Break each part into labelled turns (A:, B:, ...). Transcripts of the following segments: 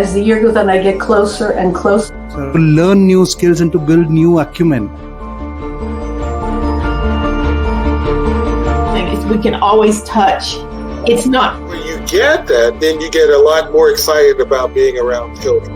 A: as the year goes on, I get closer and closer.
B: To learn new skills and to build new acumen.
A: And we can always touch. It's not.
C: When you get that, then you get a lot more excited about being around children.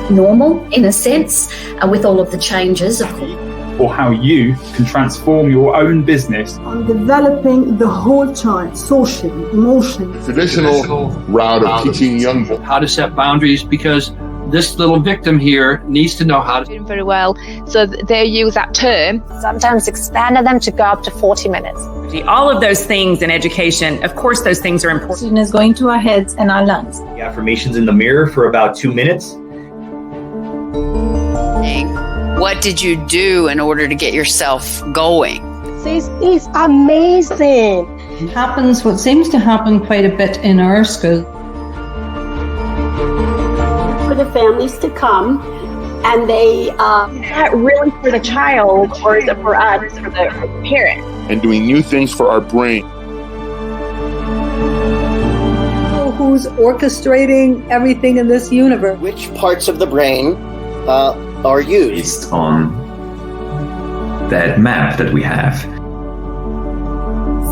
D: Normal, in a sense, with all of the changes, of course.
E: Or how you can transform your own business.
F: On developing the whole child, socially, emotionally.
G: Traditional route of teaching young people
H: how to set boundaries, because this little victim here needs to know how to.
I: Doing very well, so they use that term.
J: Sometimes expanded them to go up to 40 minutes.
K: All of those things in education, of course, those things are important.
L: It's going to our heads and our lungs.
M: The affirmations in the mirror for about 2 minutes.
N: What did you do in order to get yourself going?
O: This is amazing.
P: It happens, what seems to happen quite a bit in our school.
Q: For the families to come, and they
R: is that really for the child, or is it for us, for the parent?
G: And doing new things for our brain.
F: Who's orchestrating everything in this universe?
S: Which parts of the brain are used?
T: Based on that map that we have.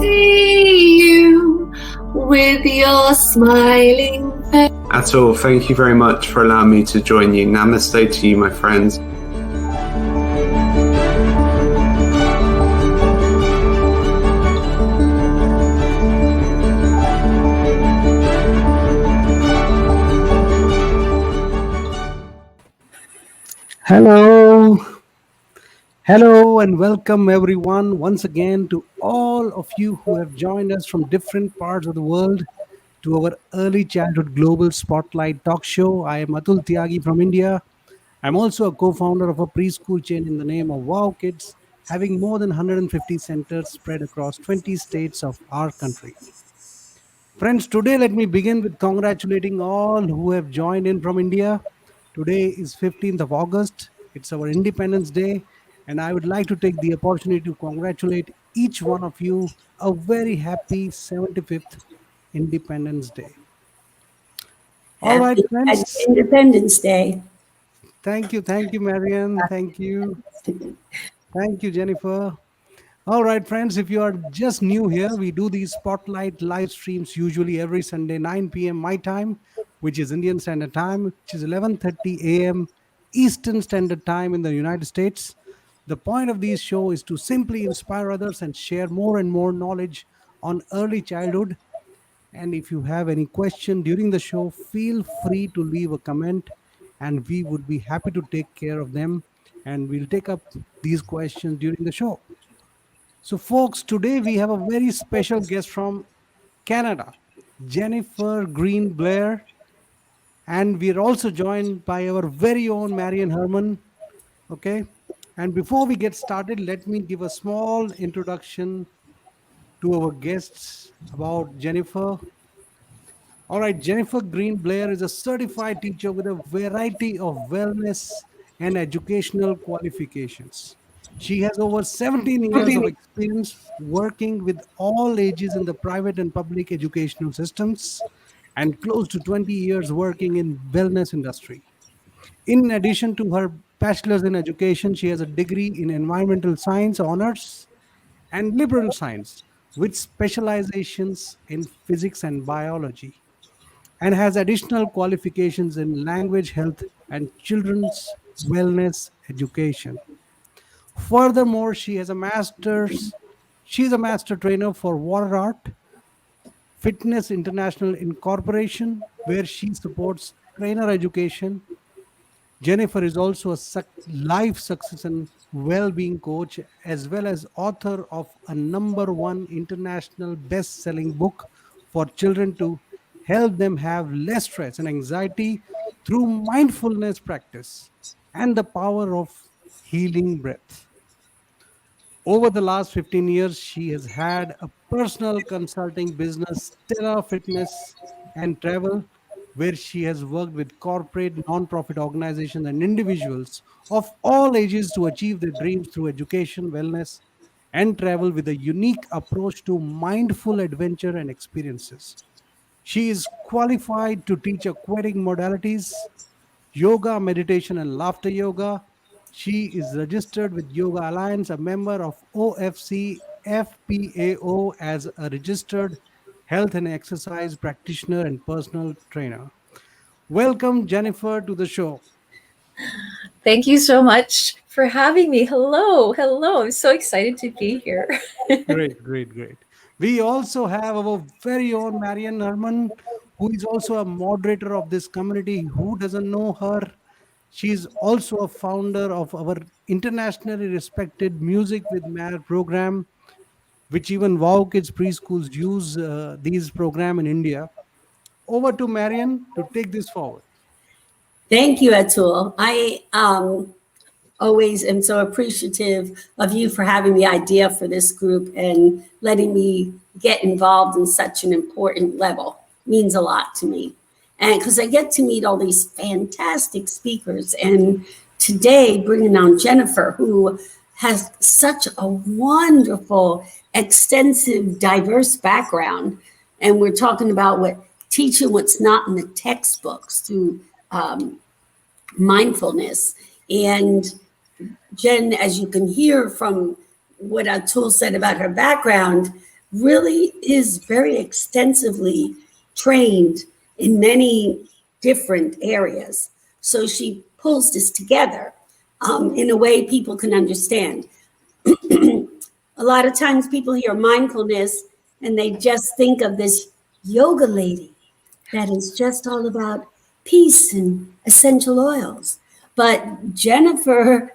U: See you with your smiling face.
V: Atul, thank you very much for allowing me to join you. Namaste to you, my friends.
B: Hello and welcome everyone once again to all of you who have joined us from different parts of the world to our Early Childhood Global Spotlight talk show. I am Atul Tyagi from India. I'm also a co-founder of a preschool chain in the name of WOWkids, having more than 150 centers spread across 20 states of our country. Friends, today let me begin with congratulating all who have joined in from India. Today is 15th of August. It's our Independence Day. And I would like to take the opportunity to congratulate each one of you a very happy 75th Independence Day. All right, friends.
Q: Independence Day.
B: Thank you, Marianne. Thank you, Jennifer. All right, friends, if you are just new here, we do these spotlight live streams usually every Sunday, 9 p.m. my time, which is Indian Standard Time, which is 11:30 a.m. Eastern Standard Time in the United States. The point of these shows is to simply inspire others and share more and more knowledge on early childhood. And if you have any question during the show, feel free to leave a comment and we would be happy to take care of them. And we'll take up these questions during the show. So folks, today we have a very special guest from Canada, Jennifer Green Blair. And we're also joined by our very own Marian Herman. Okay. And before we get started, let me give a small introduction to our guests about Jennifer. All right, Jennifer Green Blair is a certified teacher with a variety of wellness and educational qualifications. She has over 17 years of experience working with all ages in the private and public educational systems and close to 20 years working in wellness industry. In addition to her bachelor's in education, she has a degree in environmental science honors and liberal science with specializations in physics and biology, and has additional qualifications in language health and children's wellness education. Furthermore, she is a master trainer for water art, Fitness International Incorporation, where she supports trainer education. Jennifer is also a life success and well-being coach, as well as author of a #1 international best-selling book for children to help them have less stress and anxiety through mindfulness practice and the power of healing breath. Over the last 15 years, she has had a personal consulting business, Stellar Fitness and Travel, where she has worked with corporate, non-profit organizations and individuals of all ages to achieve their dreams through education, wellness, and travel with a unique approach to mindful adventure and experiences. She is qualified to teach aquatic modalities, yoga, meditation, and laughter yoga. She is registered with Yoga Alliance, a member of OFC FPAO as a registered health and exercise practitioner and personal trainer. Welcome, Jennifer, to the show.
A: Thank you so much for having me. Hello. I'm so excited to be here.
B: Great. We also have our very own Marian Herman, who is also a moderator of this community. Who doesn't know her? She's also a founder of our internationally respected Music with Mayor program, which even WOWkids preschools use these program in India. Over to Marian to take this forward.
C: Thank you, Atul. I always am so appreciative of you for having the idea for this group and letting me get involved in such an important level. It means a lot to me. And because I get to meet all these fantastic speakers. And today, bringing on Jennifer, who has such a wonderful, extensive, diverse background. And we're talking about teaching what's not in the textbooks through mindfulness. And Jen, as you can hear from what Atul said about her background, really is very extensively trained in many different areas. So she pulls this together in a way people can understand. A lot of times people hear mindfulness and they just think of this yoga lady that is just all about peace and essential oils. But Jennifer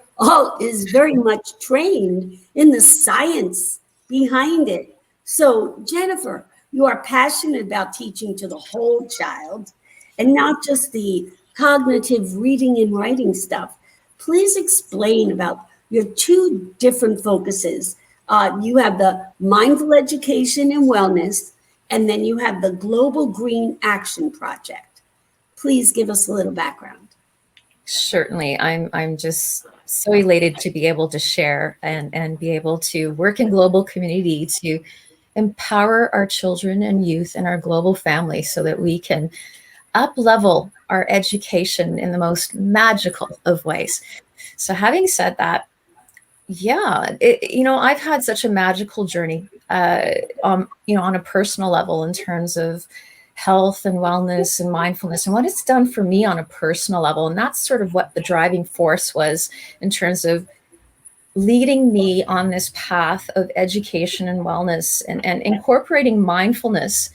C: is very much trained in the science behind it. So Jennifer, you are passionate about teaching to the whole child and not just the cognitive reading and writing stuff. Please explain about your two different focuses. You have the mindful education and wellness, and then you have the Global Green Action Project. Please give us a little background.
A: Certainly. I'm just so elated to be able to share and be able to work in global community to empower our children and youth and our global family so that we can up-level our education in the most magical of ways. So having said that, I've had such a magical journey, on a personal level in terms of health and wellness and mindfulness and what it's done for me on a personal level. And that's sort of what the driving force was in terms of leading me on this path of education and wellness and incorporating mindfulness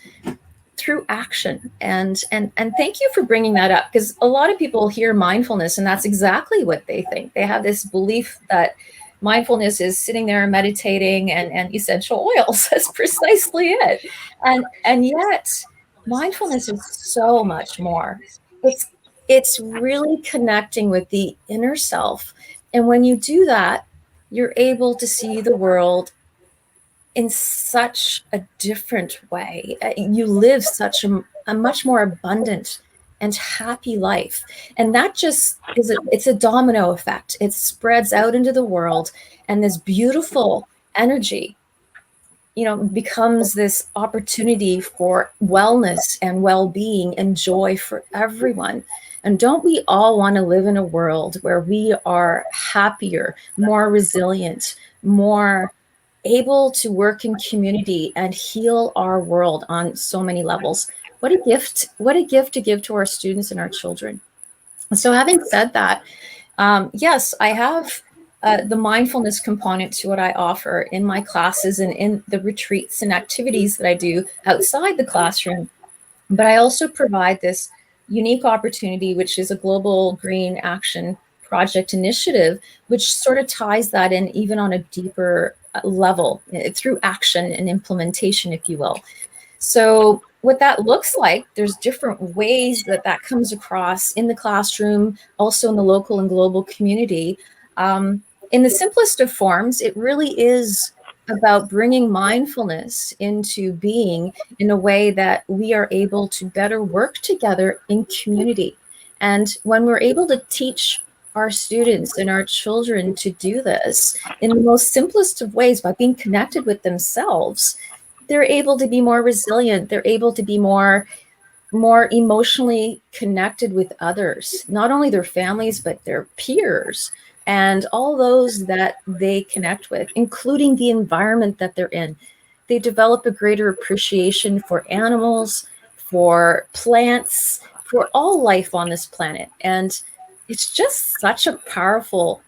A: through action. And thank you for bringing that up, because a lot of people hear mindfulness and that's exactly what they think. They have this belief that mindfulness is sitting there and meditating and essential oils. That's precisely it. And yet mindfulness is so much more. It's really connecting with the inner self. And when you do that, you're able to see the world in such a different way. You live such a much more abundant and happy life. And that just it's a domino effect. It spreads out into the world, and this beautiful energy, becomes this opportunity for wellness and well-being and joy for everyone. And don't we all want to live in a world where we are happier, more resilient, more able to work in community and heal our world on so many levels? What a gift to give to our students and our children. So having said that, yes, I have the mindfulness component to what I offer in my classes and in the retreats and activities that I do outside the classroom. But I also provide this unique opportunity, which is a Global Green Action Project initiative, which sort of ties that in even on a deeper level through action and implementation, if you will. So what that looks like, there's different ways that comes across in the classroom, also in the local and global community. In the simplest of forms, it really is about bringing mindfulness into being in a way that we are able to better work together in community. And when we're able to teach our students and our children to do this in the most simplest of ways by being connected with themselves, they're able to be more resilient. They're able to be more emotionally connected with others, not only their families, but their peers and all those that they connect with, including the environment that they're in. They develop a greater appreciation for animals, for plants, for all life on this planet. And it's just such a powerful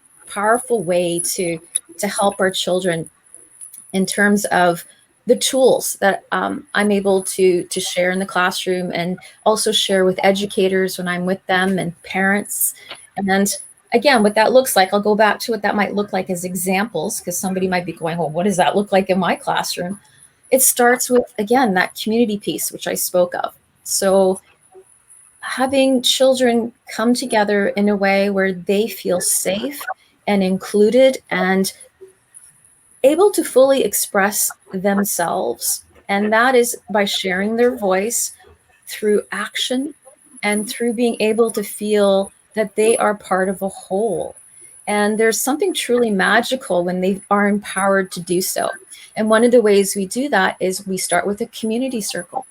A: way to help our children in terms of the tools that I'm able to share in the classroom, and also share with educators when I'm with them, and parents. And again, what that looks like, I'll go back to what that might look like as examples, because somebody might be going, well, what does that look like in my classroom? It starts with, again, that community piece, which I spoke of. So having children come together in a way where they feel safe and included and able to fully express themselves. And that is by sharing their voice through action and through being able to feel that they are part of a whole. And there's something truly magical when they are empowered to do so. And one of the ways we do that is we start with a community circle.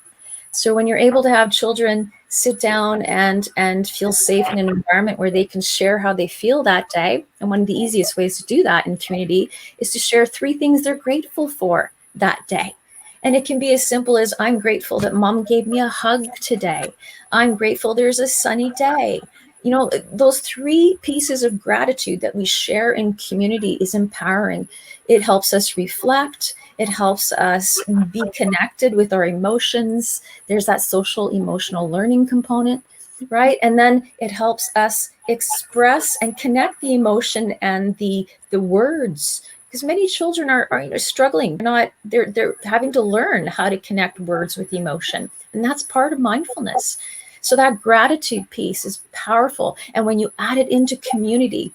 A: So when you're able to have children sit down and feel safe in an environment where they can share how they feel that day, and one of the easiest ways to do that in community is to share 3 things they're grateful for that day. And it can be as simple as, I'm grateful that mom gave me a hug today. I'm grateful there's a sunny day. You know, those 3 pieces of gratitude that we share in community is empowering. It helps us reflect. It helps us be connected with our emotions. There's that social emotional learning component, right? And then it helps us express and connect the emotion and the words, because many children are struggling. They're having to learn how to connect words with emotion, and that's part of mindfulness. So that gratitude piece is powerful. And when you add it into community,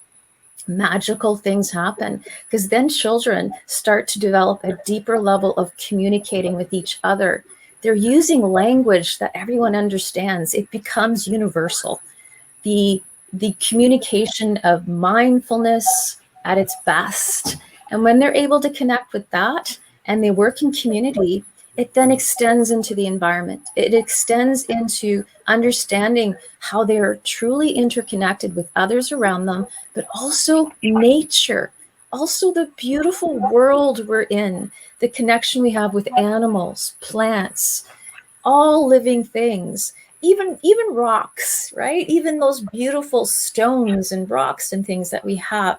A: magical things happen, because then children start to develop a deeper level of communicating with each other. They're using language that everyone understands. It becomes universal. The communication of mindfulness at its best. And when they're able to connect with that and they work in community, it then extends into the environment. It extends into understanding how they're truly interconnected with others around them, but also nature, also the beautiful world we're in, the connection we have with animals, plants, all living things, even rocks, right? Even those beautiful stones and rocks and things that we have.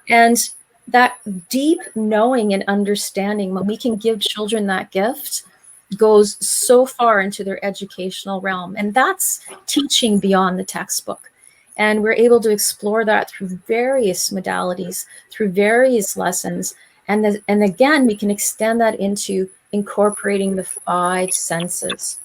A: And that deep knowing and understanding, when we can give children that gift, goes so far into their educational realm. And that's teaching beyond the textbook. And we're able to explore that through various modalities, through various lessons. And again, we can extend that into incorporating the 5 senses.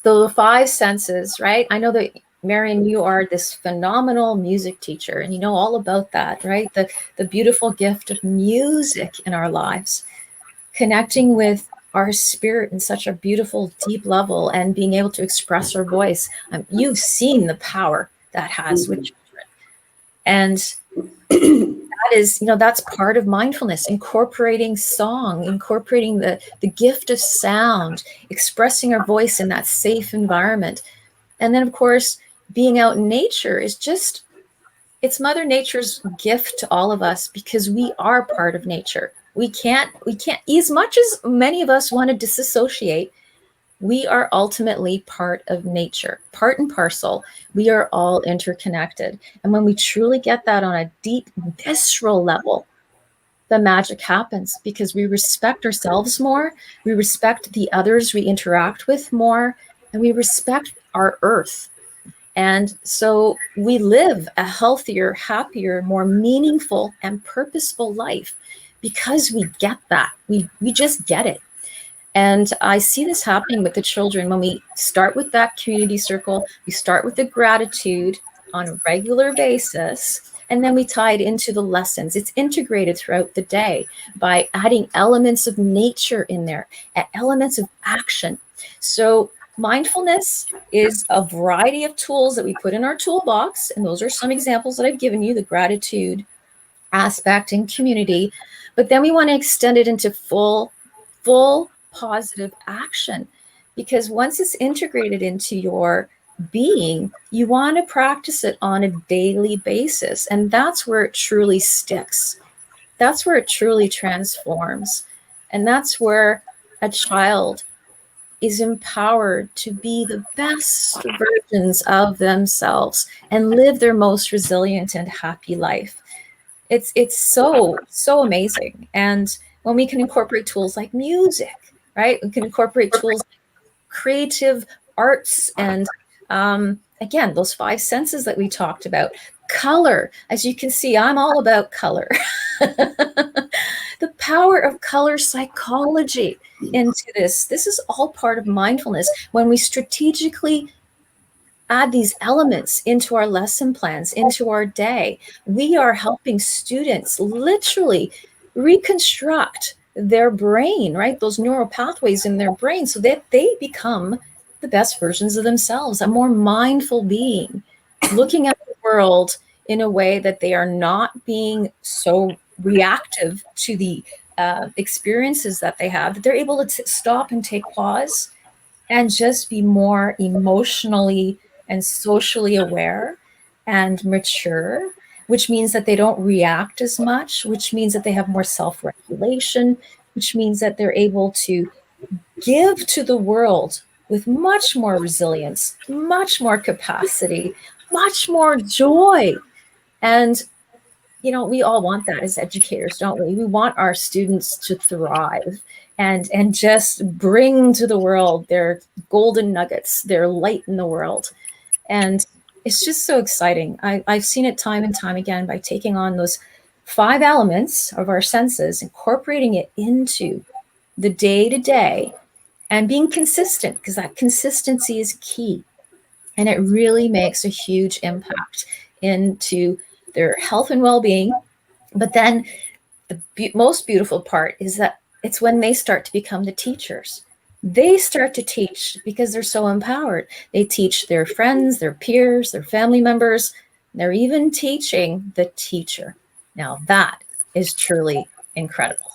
A: So the 5 senses, right? I know that Marion, you are this phenomenal music teacher, and you know all about that, right? The beautiful gift of music in our lives, connecting with our spirit in such a beautiful, deep level, and being able to express our voice. You've seen the power that has with children. And that is, that's part of mindfulness, incorporating song, incorporating the gift of sound, expressing our voice in that safe environment. And then, of course, being out in nature is it's Mother Nature's gift to all of us, because we are part of nature. We can't, as much as many of us want to disassociate, we are ultimately part of nature, part and parcel. We are all interconnected. And when we truly get that on a deep, visceral level, the magic happens, because we respect ourselves more, we respect the others we interact with more, and we respect our earth. And so we live a healthier, happier, more meaningful and purposeful life, because we get that. We just get it. And I see this happening with the children when we start with that community circle. We start with the gratitude on a regular basis, and then we tie it into the lessons. It's integrated throughout the day by adding elements of nature in there, elements of action. So mindfulness is a variety of tools that we put in our toolbox. And those are some examples that I've given you, the gratitude aspect in community. But then we want to extend it into full full positive action, because once it's integrated into your being, you want to practice it on a daily basis. And that's where it truly sticks. That's where it truly transforms. And that's where a child is empowered to be the best versions of themselves and live their most resilient and happy life. It's so amazing. And when we can incorporate tools like music, right? We can incorporate tools like creative arts and again, those 5 senses that we talked about. Color, as you can see, I'm all about color. The power of color psychology into this. This is all part of mindfulness. When we strategically add these elements into our lesson plans, into our day, we are helping students literally reconstruct their brain, right? Those neural pathways in their brain so that they become the best versions of themselves, a more mindful being, looking at the world in a way that they are not being so reactive to the experiences that they have, that they're able to stop and take pause and just be more emotionally and socially aware and mature, which means that they don't react as much, which means that they have more self-regulation, which means that they're able to give to the world with much more resilience, much more capacity, much more joy. And you know, we all want that as educators, don't we? We want our students to thrive and just bring to the world their golden nuggets, their light in the world. And it's just so exciting. I've seen it time and time again by taking on those 5 elements of our senses, incorporating it into the day-to-day and being consistent, because that consistency is key. And it really makes a huge impact into their health and well-being. But then the most beautiful part is that it's when they start to become the teachers. They start to teach because they're so empowered. They teach their friends, their peers, their family members. They're even teaching the teacher. Now that is truly incredible.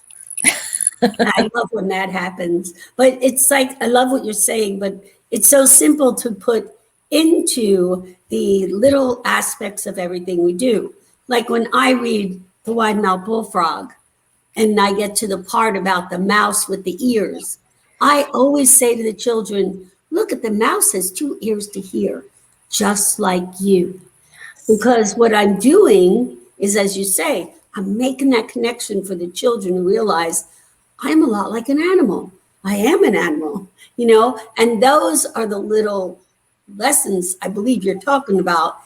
C: I love when that happens. But it's like, I love what you're saying, but it's so simple to put into the little aspects of everything we do. Like when I read The Wide-Mouthed Bullfrog and I get to the part about the mouse with the ears, I always say to the children, look, at the mouse has 2 ears to hear, just like you. Because what I'm doing is, as you say, I'm making that connection for the children to realize I'm a lot like an animal. I am an animal, you know, and those are the little lessons I believe you're talking about,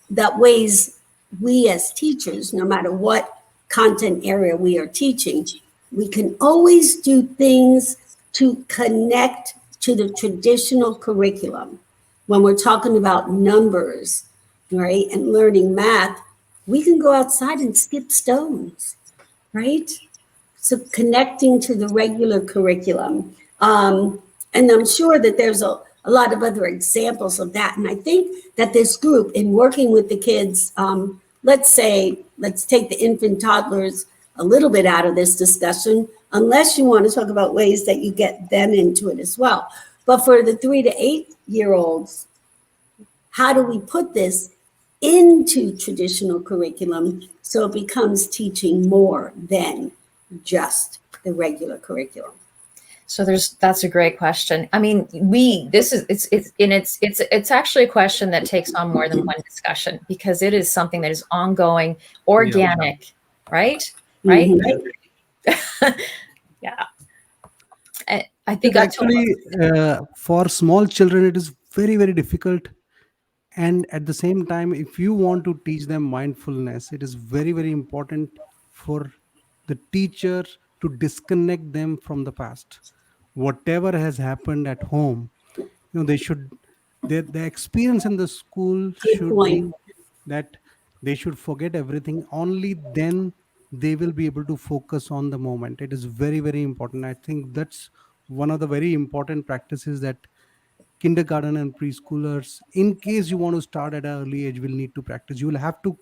C: that ways we as teachers, no matter what content area we are teaching, we can always do things to connect to the traditional curriculum. When we're talking about numbers, right, and learning math, we can go outside and skip stones, right? So connecting to the regular curriculum. And I'm sure that there's a lot of other examples of that. And I think that this group, in working with the kids, let's take the infant toddlers a little bit out of this discussion, unless you want to talk about ways that you get them into it as well. But for the 3 to 8-year-olds, how do we put this into traditional curriculum so it becomes teaching more than just the regular curriculum?
A: So that's a great question. I mean, it's actually a question that takes on more than one discussion, because it is something that is ongoing, organic, right? Right? Mm-hmm. Yeah. I think
B: actually for small children, it is very, very difficult. And at the same time, if you want to teach them mindfulness, it is very, very important for the teacher to disconnect them from the past. Whatever has happened at home, they should, the experience in the school should be that they should forget everything. Only then they will be able to focus on the moment. It is very, very important. I think that's one of the very important practices that kindergarten and preschoolers, in case you want to start at an early age, will need to practice. You will have to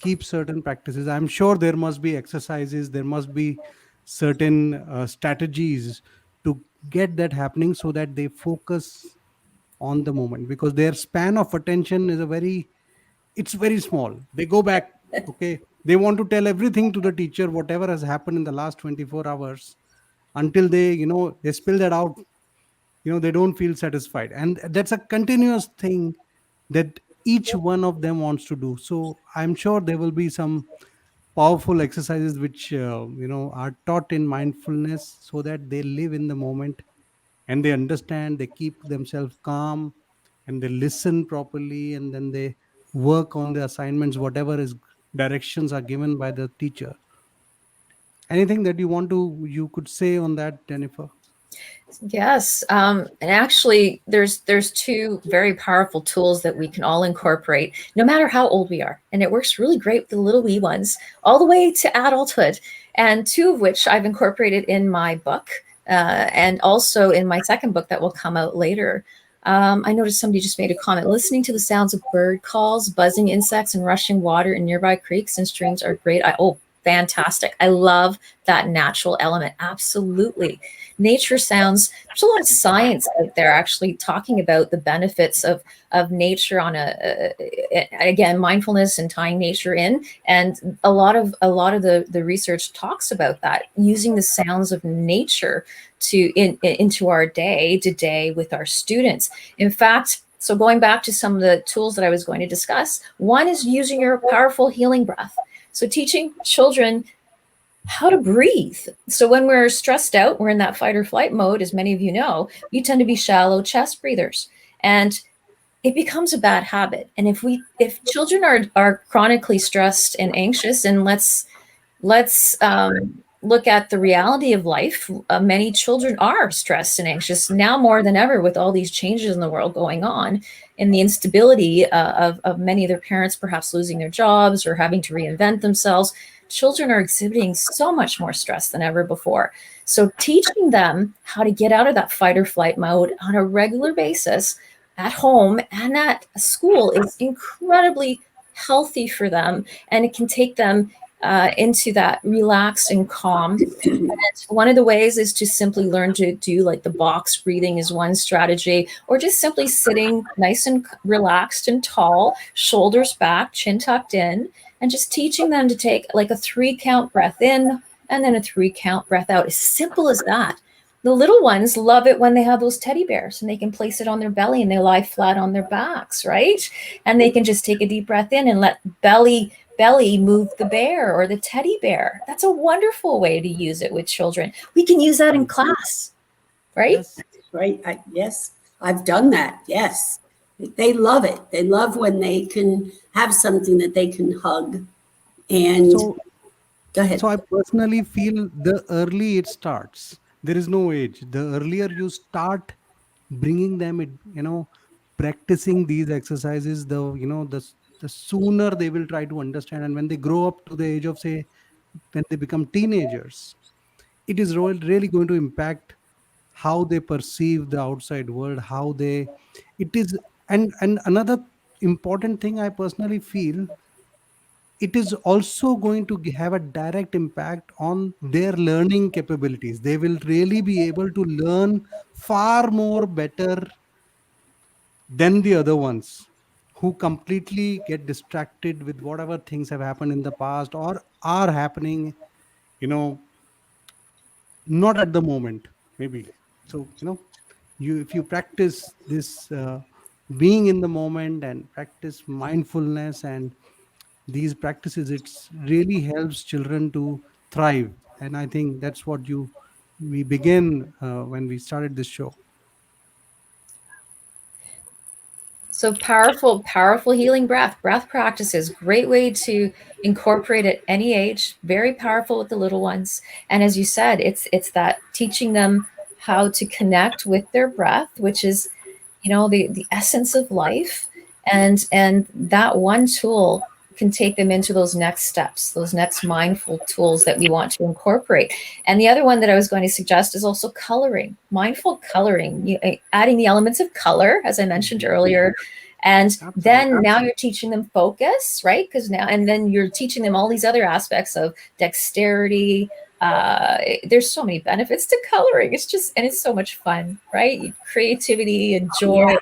B: keep certain practices. I'm sure there must be exercises, there must be certain strategies to get that happening, so that they focus on the moment, because their span of attention is it's very small. They go back, okay, they want to tell everything to the teacher, whatever has happened in the last 24 hours, until they spill that out. They don't feel satisfied, and that's a continuous thing that each one of them wants to do. So I'm sure there will be some powerful exercises which are taught in mindfulness, so that they live in the moment, and they understand, they keep themselves calm, and they listen properly, and then they work on the assignments, whatever is directions are given by the teacher. Anything that you could say on that, Jennifer?
A: Yes, and actually, there's two very powerful tools that we can all incorporate, no matter how old we are, and it works really great with the little wee ones, all the way to adulthood. And two of which I've incorporated in my book, and also in my second book that will come out later. I noticed somebody just made a comment. Listening to the sounds of bird calls, buzzing insects, and rushing water in nearby creeks and streams are great. Fantastic. I love that natural element. Absolutely. Nature sounds, there's a lot of science out there actually talking about the benefits of nature on again, mindfulness and tying nature in. And a lot of the research talks about that, using the sounds of nature into our day to day with our students. In fact, so going back to some of the tools that I was going to discuss, one is using your powerful healing breath. So teaching children how to breathe. So when we're stressed out, we're in that fight or flight mode, as many of you know, we tend to be shallow chest breathers, and it becomes a bad habit. And if children are chronically stressed and anxious, and let's look at the reality of life, many children are stressed and anxious now more than ever, with all these changes in the world going on, and the instability of many of their parents perhaps losing their jobs or having to reinvent themselves. Children are exhibiting so much more stress than ever before. So teaching them how to get out of that fight or flight mode on a regular basis at home and at school is incredibly healthy for them, and it can take them into that relaxed and calm. And one of the ways is to simply learn to do, like, the box breathing is one strategy, or just simply sitting nice and relaxed and tall, shoulders back, chin tucked in, and just teaching them to take like a 3-count breath in and then a 3-count breath out. As simple as that. The little ones love it when they have those teddy bears and they can place it on their belly and they lie flat on their backs, right? And they can just take a deep breath in and let belly move the bear or the teddy bear. That's a wonderful way to use it with children. We can use that in class, right?
C: Yes, right. Yes, I've done that. Yes. They love it. They love when they can have something that they can hug. And
B: so,
C: go ahead.
B: So I personally feel the early it starts, there is no age. The earlier you start bringing them, practicing these exercises, the sooner they will try to understand. And when they grow up to the age of, say, when they become teenagers, it is really going to impact how they perceive the outside world, and another important thing I personally feel, it is also going to have a direct impact on their learning capabilities. They will really be able to learn far more better than the other ones, who completely get distracted with whatever things have happened in the past or are happening, not at the moment, maybe. So, if you practice this being in the moment and practice mindfulness and these practices, it really helps children to thrive. And I think that's what we begin when we started this show.
A: So powerful healing breath practices, great way to incorporate at any age, very powerful with the little ones. And as you said, it's that teaching them how to connect with their breath, which is, the essence of life. And that one tool can take them into those next steps, those next mindful tools that we want to incorporate. And the other one that I was going to suggest is also coloring, mindful coloring, adding the elements of color, as I mentioned earlier. And then now you're teaching them focus, right? And then you're teaching them all these other aspects of dexterity, There's so many benefits to coloring. It's so much fun, right? Creativity and joy.
C: Yeah.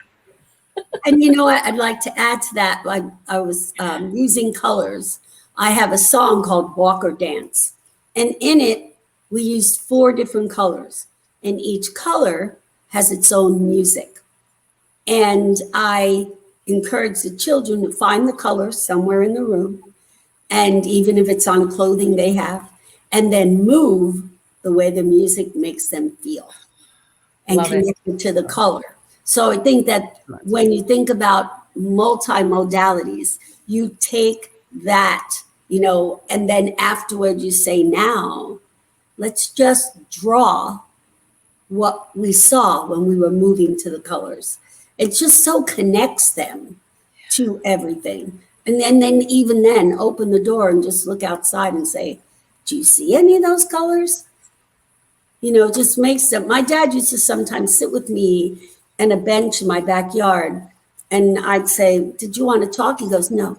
C: And you know what? I'd like to add to that. Like I was using colors. I have a song called Walk or Dance. And in it, we used 4 different colors. And each color has its own music. And I encourage the children to find the color somewhere in the room. And even if it's on clothing they have, and then move the way the music makes them feel and connect it to the color. So I think that when you think about multimodalities, you take that, and then afterwards you say, now let's just draw what we saw when we were moving to the colors. It just so connects them to everything. And then even then, open the door and just look outside and say, do you see any of those colors? Just makes them. My dad used to sometimes sit with me on a bench in my backyard, and I'd say, did you want to talk? He goes, no.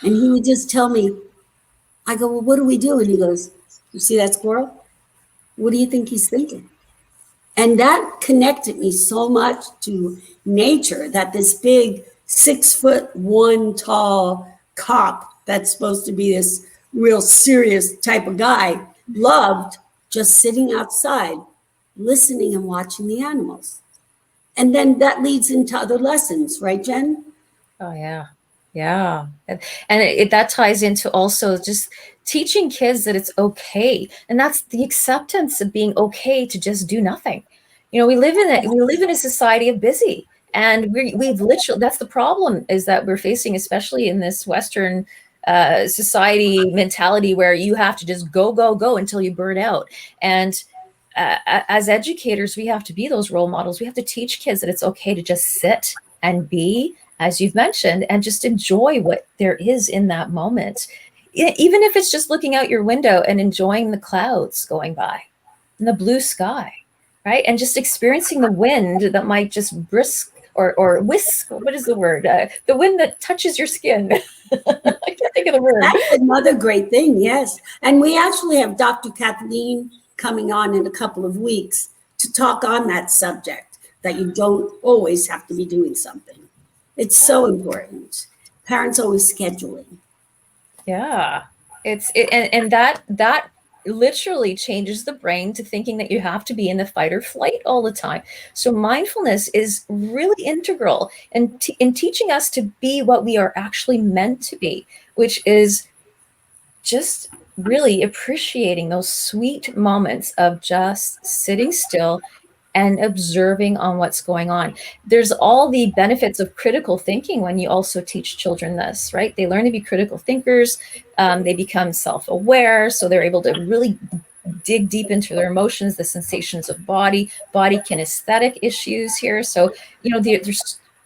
C: And he would just tell me, I go, well, what do we do? And he goes, you see that squirrel? What do you think he's thinking? And that connected me so much to nature, that this big 6'1" tall cop that's supposed to be this real serious type of guy loved just sitting outside, listening and watching the animals. And then that leads into other lessons, right, Jen?
A: Oh, yeah. Yeah. And that ties into also just teaching kids that it's okay. And that's the acceptance of being okay to just do nothing. We live in a society of busy. And we've literally, that's the problem, is that we're facing, especially in this Western society mentality, where you have to just go until you burn out. And as educators, we have to be those role models. We have to teach kids that it's okay to just sit and be, as you've mentioned, and just enjoy what there is in that moment. Even if it's just looking out your window and enjoying the clouds going by and the blue sky, right? And just experiencing the wind that might just brisk or whisk, what is the word? The wind that touches your skin. I can't think of the word.
C: That's another great thing, yes. And we actually have Dr. Kathleen coming on in a couple of weeks to talk on that subject, that you don't always have to be doing something. It's so important. Parents always scheduling.
A: Yeah, and that literally changes the brain to thinking that you have to be in the fight or flight all the time. So mindfulness is really integral in teaching us to be what we are actually meant to be, which is just really appreciating those sweet moments of just sitting still and observing on what's going on. There's all the benefits of critical thinking when you also teach children this, right? They learn to be critical thinkers. They become self-aware, so they're able to really dig deep into their emotions, the sensations of body kinesthetic issues here. So,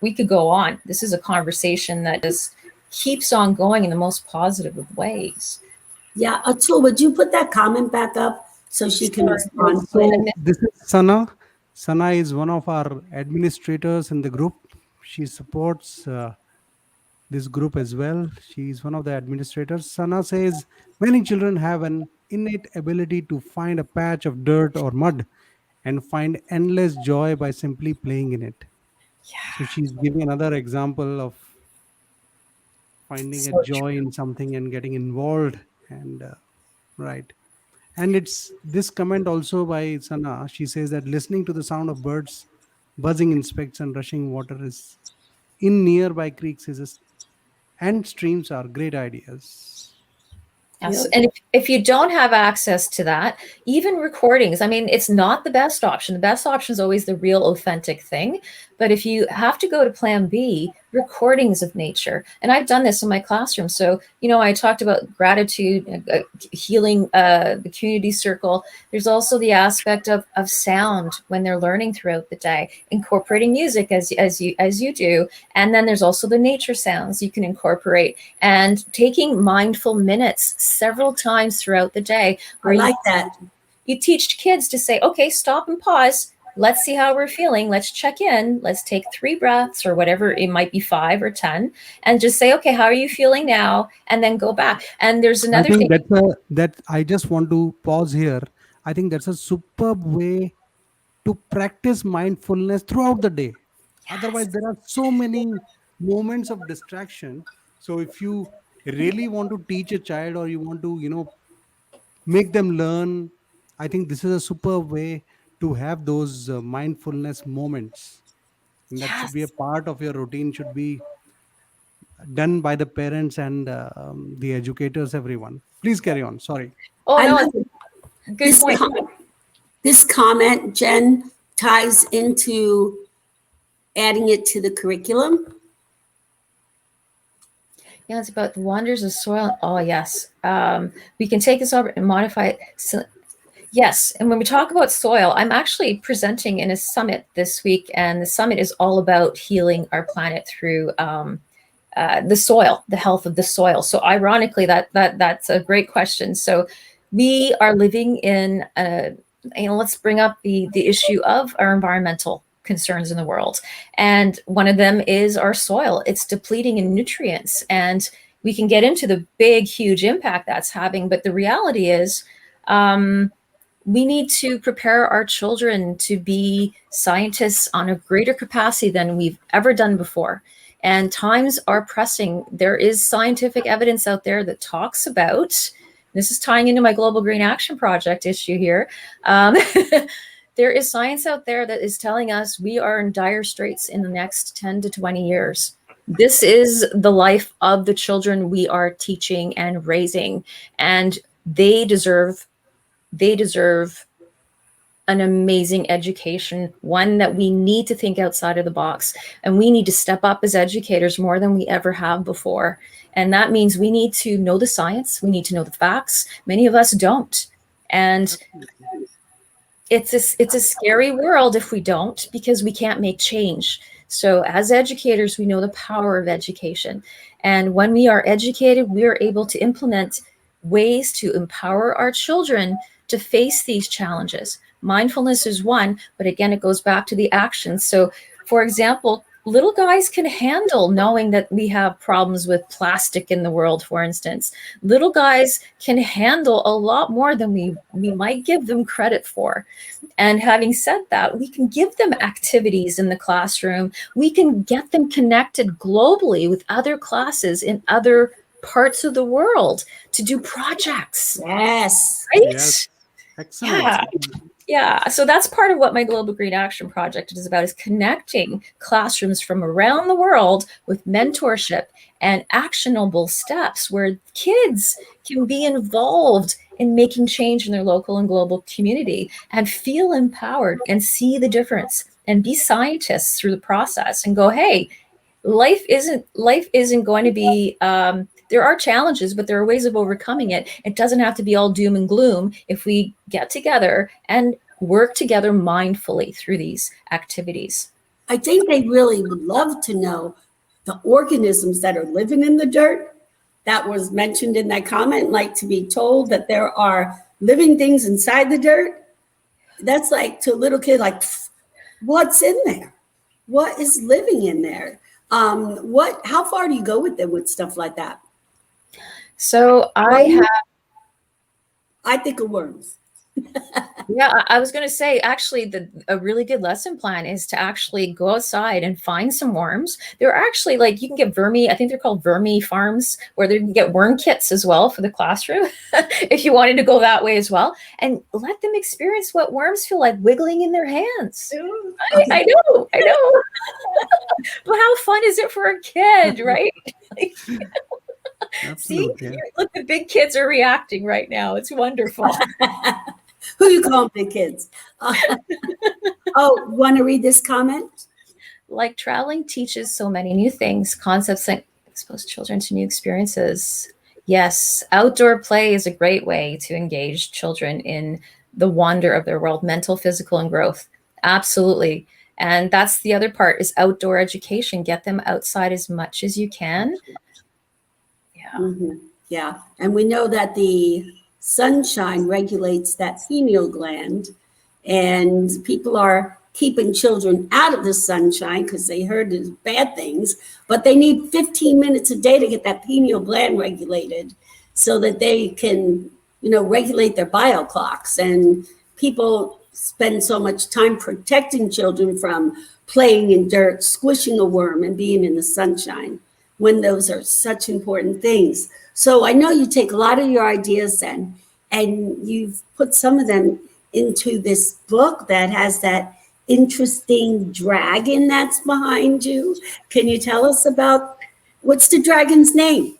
A: we could go on. This is a conversation that just keeps on going in the most positive of ways.
C: Yeah, Atul, would you put that comment back up so she can respond?
B: So this is Sana. Sana is one of our administrators in the group. She supports this group as well. She's one of the administrators. Sana says, many children have an innate ability to find a patch of dirt or mud and find endless joy by simply playing in it. Yeah. So she's giving another example of finding a joy in something and getting involved. And right. And it's this comment also by Sana. She says that listening to the sound of birds, buzzing insects and rushing water is in nearby creeks and streams are great ideas.
A: Yes. And if you don't have access to that, even recordings, I mean, it's not the best option. The best option is always the real authentic thing. But if you have to go to plan B, recordings of nature. And I've done this in my classroom. So, I talked about gratitude, healing the community circle. There's also the aspect of sound when they're learning throughout the day, incorporating music as you do. And then there's also the nature sounds you can incorporate, and taking mindful minutes several times throughout the day.
C: I like that.
A: You teach kids to say, okay, stop and pause. let's see how we're feeling. Let's check in. Let's take 3 breaths or whatever. It might be 5 or 10, and just say, okay, how are you feeling now? And then go back. And there's another
B: I think
A: thing.
B: that I just want to pause here. I think that's a superb way to practice mindfulness throughout the day.
A: Yes.
B: Otherwise, there are so many moments of distraction. So if you really want to teach a child, or you want to, make them learn, I think this is a superb way to have those mindfulness moments. And that should be a part of your routine, should be done by the parents and the educators, everyone. Please carry on. Sorry.
A: Oh, no, it's a good point.
C: This comment, Jen, ties into adding it to the curriculum.
A: Yeah, it's about the wonders of soil. Oh, yes. We can take this over and modify it. So, yes. And when we talk about soil, I'm actually presenting in a summit this week, and the summit is all about healing our planet through the soil, the health of the soil. So ironically, that's a great question. So we are living in, let's bring up the issue of our environmental concerns in the world. And one of them is our soil. It's depleting in nutrients, and we can get into the big, huge impact that's having. But the reality is, we need to prepare our children to be scientists on a greater capacity than we've ever done before. And times are pressing. There is scientific evidence out there that talks about, this is tying into my Global Green Action Project issue here. There is science out there that is telling us we are in dire straits in the next 10 to 20 years. This is the life of the children we are teaching and raising, and they deserve an amazing education, one that we need to think outside of the box, and we need to step up as educators more than we ever have before. And that means we need to know the science, we need to know the facts. Many of us don't. And it's a scary world if we don't, because we can't make change. So as educators, we know the power of education. And when we are educated, we are able to implement ways to empower our children to face these challenges. Mindfulness is one, but again, it goes back to the actions. So for example, little guys can handle knowing that we have problems with plastic in the world, for instance. Little guys can handle a lot more than we might give them credit for. And having said that, we can give them activities in the classroom. We can get them connected globally with other classes in other parts of the world to do projects.
C: Yes.
A: Right?
B: Yes. Excellent.
A: Yeah. So that's part of what my Global Green Action Project is about, is connecting classrooms from around the world with mentorship and actionable steps where kids can be involved in making change in their local and global community and feel empowered and see the difference and be scientists through the process and go, hey, life isn't going to be, there are challenges, but there are ways of overcoming it. It doesn't have to be all doom and gloom if we get together and work together mindfully through these activities.
C: I think they really would love to know the organisms that are living in the dirt. That was mentioned in that comment, like to be told that there are living things inside the dirt. That's like, to a little kid, like, what's in there? What is living in there? How far do you go with them with stuff like that?
A: So I
C: think of worms.
A: Yeah, I was going to say, actually, a really good lesson plan is to actually go outside and find some worms. There are actually, like, you can get I think they're called vermi farms, where they can get worm kits as well for the classroom, if you wanted to go that way as well. And let them experience what worms feel like wiggling in their hands. I know. But how fun is it for a kid, right? See, look, the big kids are reacting right now. It's wonderful.
C: Who you call big kids? Want to read this comment?
A: Like, traveling teaches so many new things, concepts that expose children to new experiences. Yes, outdoor play is a great way to engage children in the wonder of their world, mental, physical, and growth. Absolutely. And that's the other part, is outdoor education. Get them outside as much as you can. Yeah.
C: Mm-hmm. Yeah. And we know that the sunshine regulates that pineal gland, and people are keeping children out of the sunshine because they heard there's bad things, but they need 15 minutes a day to get that pineal gland regulated so that they can, regulate their bio clocks. And people spend so much time protecting children from playing in dirt, squishing a worm, and being in the sunshine, when those are such important things. So I know you take a lot of your ideas and you've put some of them into this book that has that interesting dragon that's behind you. Can you tell us about, what's the dragon's name?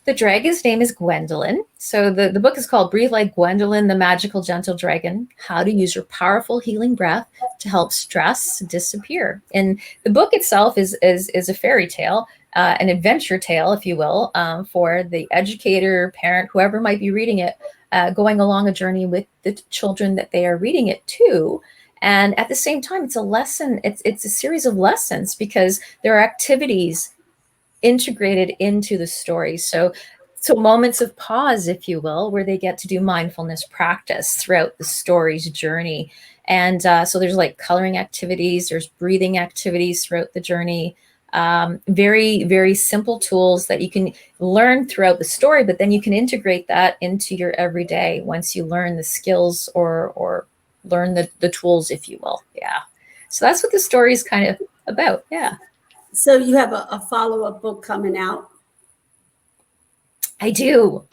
A: The dragon's name is Gwendolyn. So the book is called Breathe Like Gwendolyn, the Magical Gentle Dragon, How to Use Your Powerful Healing Breath to Help Stress Disappear. And the book itself is a fairy tale, an adventure tale, if you will, for the educator, parent, whoever might be reading it, going along a journey with the children that they are reading it to. And at the same time, it's a lesson. It's a series of lessons because there are activities integrated into the story. So moments of pause, if you will, where they get to do mindfulness practice throughout the story's journey. And so there's like coloring activities, there's breathing activities throughout the journey. Very, very simple tools that you can learn throughout the story, but then you can integrate that into your everyday once you learn the skills or learn the tools, if you will. Yeah. So that's what the story is kind of about. Yeah.
C: So you have a follow-up book coming out?
A: I do.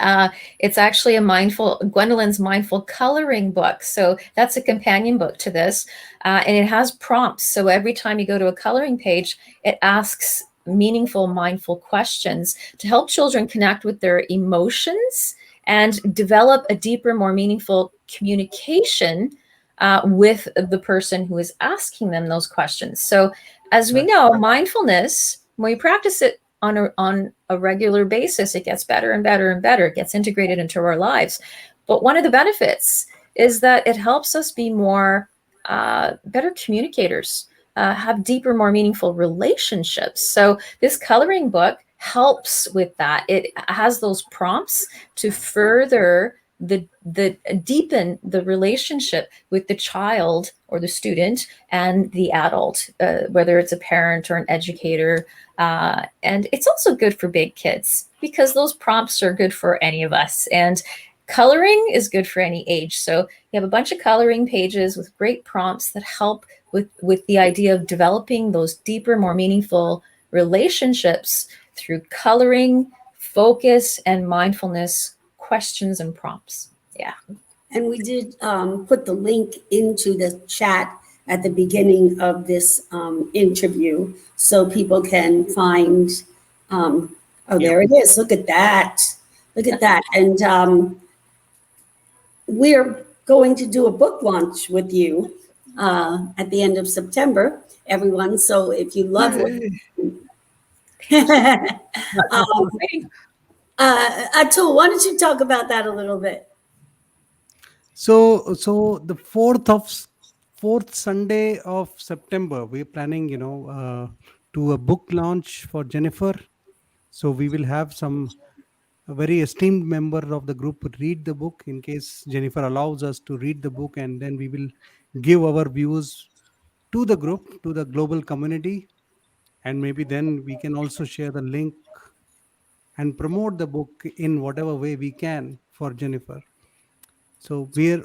A: It's actually Gwendolyn's mindful coloring book. So that's a companion book to this. And it has prompts. So every time you go to a coloring page, it asks meaningful, mindful questions to help children connect with their emotions and develop a deeper, more meaningful communication with the person who is asking them those questions. So as we know, mindfulness, when we practice it on a regular basis, it gets better and better and better. It gets integrated into our lives. But one of the benefits is that it helps us be more better communicators, have deeper, more meaningful relationships. So this coloring book helps with that. It has those prompts to further deepen the relationship with the child or the student and the adult, whether it's a parent or an educator. And it's also good for big kids because those prompts are good for any of us. And coloring is good for any age. So you have a bunch of coloring pages with great prompts that help with the idea of developing those deeper, more meaningful relationships through coloring, focus, and mindfulness questions and prompts. Yeah.
C: And we did put the link into the chat at the beginning of this interview so people can find, there it is. Look at that. Look at that. And we're going to do a book launch with you at the end of September, everyone. So if you love it, Atul, why don't you talk about that a little bit?
B: So the fourth Sunday of September, we're planning, to a book launch for Jennifer. So we will have a very esteemed member of the group read the book in case Jennifer allows us to read the book, and then we will give our views to the group, to the global community, and maybe then we can also share the link and promote the book in whatever way we can for Jennifer. So we're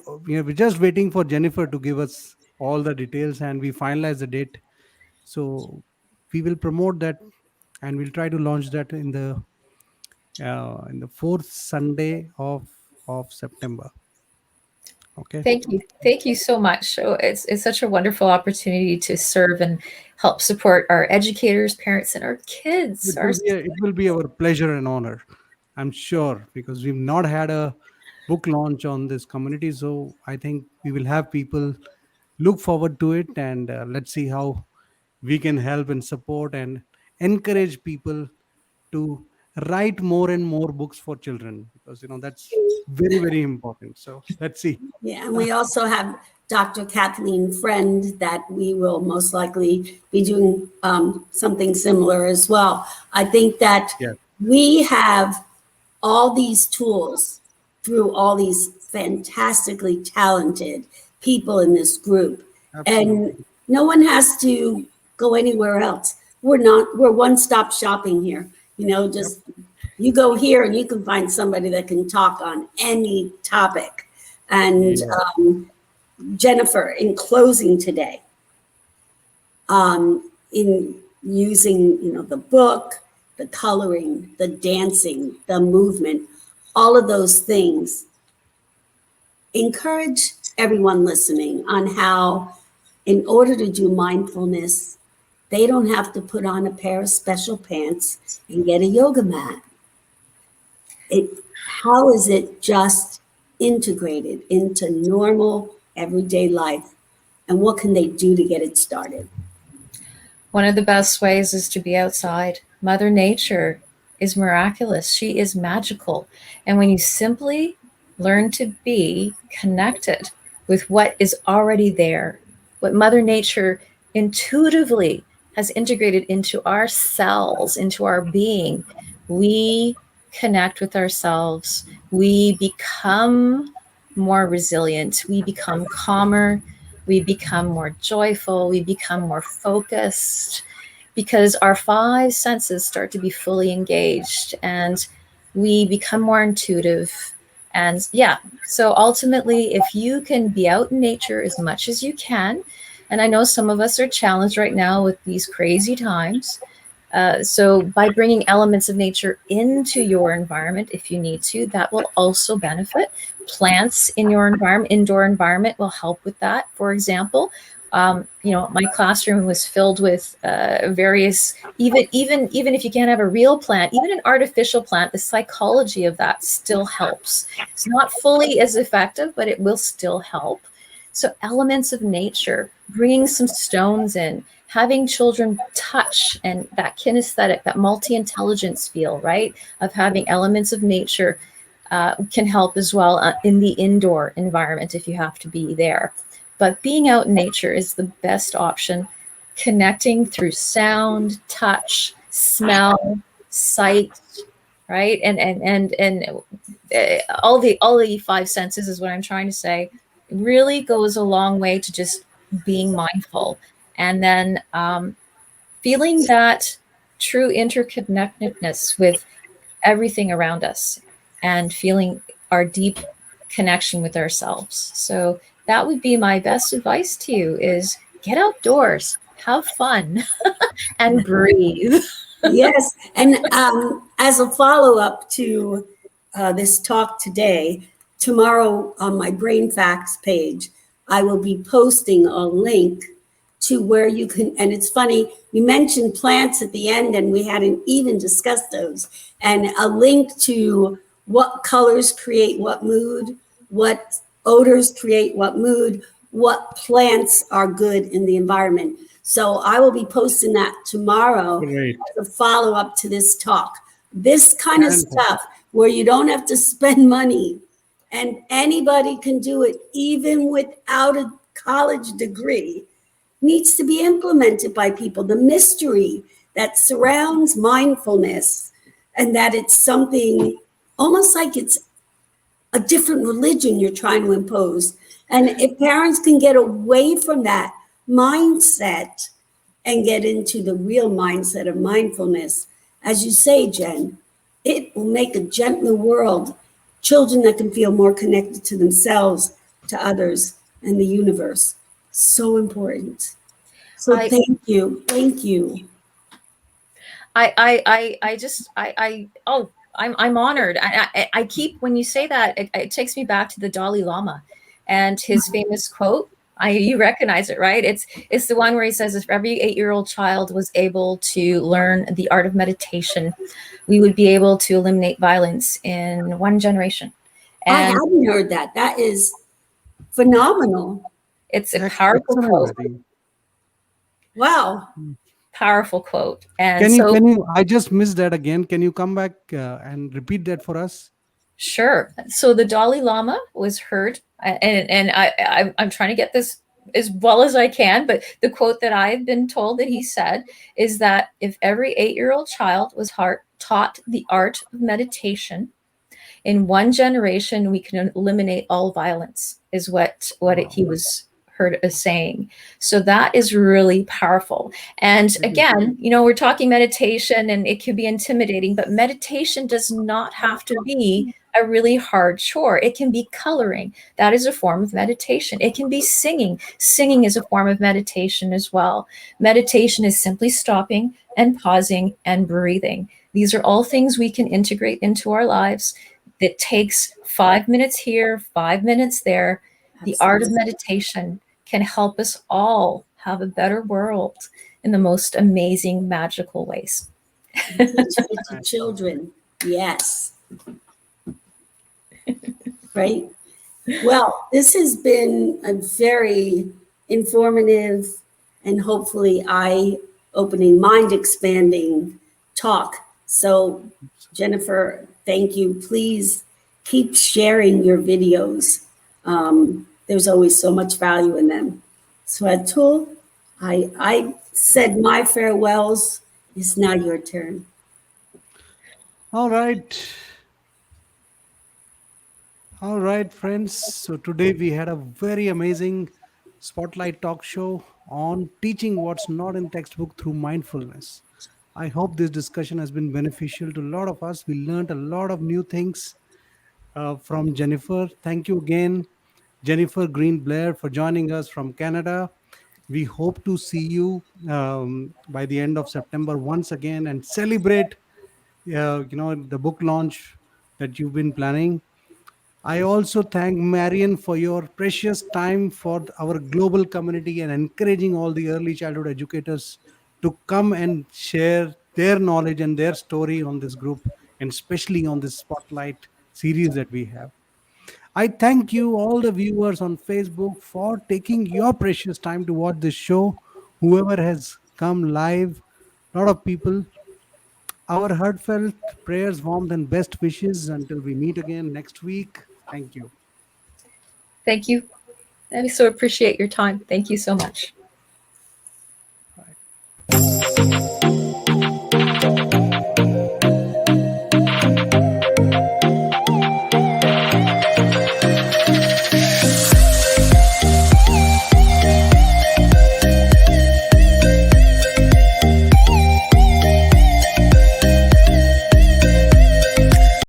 B: just waiting for Jennifer to give us all the details and we finalize the date. So we will promote that and we'll try to launch that in the fourth Sunday of September. Okay.
A: Thank you so much. So it's such a wonderful opportunity to serve and help support our educators, parents, and our kids.
B: It will be our pleasure and honor, I'm sure, because we've not had a book launch on this community. So I think we will have people look forward to it, and let's see how we can help and support and encourage people to write more and more books for children, because that's very, very important. So let's see.
C: Yeah, and we also have Dr. Kathleen Friend that we will most likely be doing something similar as well. I think that we have all these tools through all these fantastically talented people in this group. And no one has to go anywhere else. We're one-stop shopping here. Just you go here and you can find somebody that can talk on any topic. And Jennifer, in closing today, in using, the book, the coloring, the dancing, the movement, all of those things, encourage everyone listening on how, in order to do mindfulness, they don't have to put on a pair of special pants and get a yoga mat. How is it just integrated into normal everyday life? And what can they do to get it started?
A: One of the best ways is to be outside. Mother Nature is miraculous. She is magical. And when you simply learn to be connected with what is already there, what Mother Nature intuitively has integrated into our cells, into our being, we connect with ourselves. We become more resilient. We become calmer. We become more joyful. We become more focused because our 5 senses start to be fully engaged and we become more intuitive. And so ultimately, if you can be out in nature as much as you can, and I know some of us are challenged right now with these crazy times. So by bringing elements of nature into your environment, if you need to, that will also benefit. Plants in your environment, indoor environment, will help with that. For example, my classroom was filled with various, even if you can't have a real plant, even an artificial plant, the psychology of that still helps. It's not fully as effective, but it will still help. So elements of nature, bringing some stones in, having children touch, and that kinesthetic, that multi-intelligence feel, right, of having elements of nature can help as well in the indoor environment if you have to be there. But being out in nature is the best option. Connecting through sound, touch, smell, sight, right, and all the 5 senses is what I'm trying to say. It really goes a long way to just being mindful, and then feeling that true interconnectedness with everything around us, and feeling our deep connection with ourselves. So that would be my best advice to you: is get outdoors, have fun, and breathe.
C: Yes. And as a follow-up to this talk today, tomorrow on my Brain Facts page, I will be posting a link to where you can, and it's funny, you mentioned plants at the end and we hadn't even discussed those, and a link to what colors create what mood, what odors create what mood, what plants are good in the environment. So I will be posting that tomorrow as a follow-up to this talk. This kind of stuff where you don't have to spend money and anybody can do it, even without a college degree, needs to be implemented by people. The mystery that surrounds mindfulness, and that it's something almost like it's a different religion you're trying to impose. And if parents can get away from that mindset and get into the real mindset of mindfulness, as you say, Jen, it will make a gentler world. Children that can feel more connected to themselves, to others, and the universe. So important. So thank you. Thank you.
A: I'm honored. I keep, when you say that, it takes me back to the Dalai Lama and his famous quote. You recognize it, right? It's the one where he says, if every 8-year-old child was able to learn the art of meditation, we would be able to eliminate violence in 1 generation. And
C: I hadn't heard that. That is phenomenal.
A: It's a powerful quote.
C: Wow.
A: Powerful quote. And
B: can you, I just missed that again. Can you come back and repeat that for us?
A: Sure. So the Dalai Lama was heard, and I'm trying to get this as well as I can, but the quote that I've been told that he said is that if every 8-year-old child was taught the art of meditation, in 1 generation, we can eliminate all violence, is what he was heard us saying. So that is really powerful. And again, we're talking meditation and it can be intimidating, but meditation does not have to be a really hard chore. It can be coloring. That is a form of meditation. It can be singing. Singing is a form of meditation as well. Meditation is simply stopping and pausing and breathing. These are all things we can integrate into our lives. That takes 5 minutes here, 5 minutes there. The art of meditation can help us all have a better world in the most amazing, magical ways.
C: Teach it to children. Yes. Right? Well, this has been a very informative and hopefully eye-opening, mind-expanding talk. So, Jennifer, thank you. Please keep sharing your videos. There's always so much value in them. So, Atul, I said my farewells. It's now your turn.
B: All right. All right, friends. So today we had a very amazing spotlight talk show on teaching what's not in textbook through mindfulness. I hope this discussion has been beneficial to a lot of us. We learned a lot of new things from Jennifer. Thank you again, Jennifer Green Blair, for joining us from Canada. We hope to see you by the end of September once again and celebrate, the book launch that you've been planning. I also thank Marian for your precious time for our global community and encouraging all the early childhood educators to come and share their knowledge and their story on this group, and especially on this spotlight series that we have. I thank you, all the viewers on Facebook, for taking your precious time to watch this show. Whoever has come live, a lot of people, our heartfelt prayers, warmth, and best wishes until we meet again next week. Thank you.
A: Thank you. I so appreciate your time. Thank you so much.
B: Bye.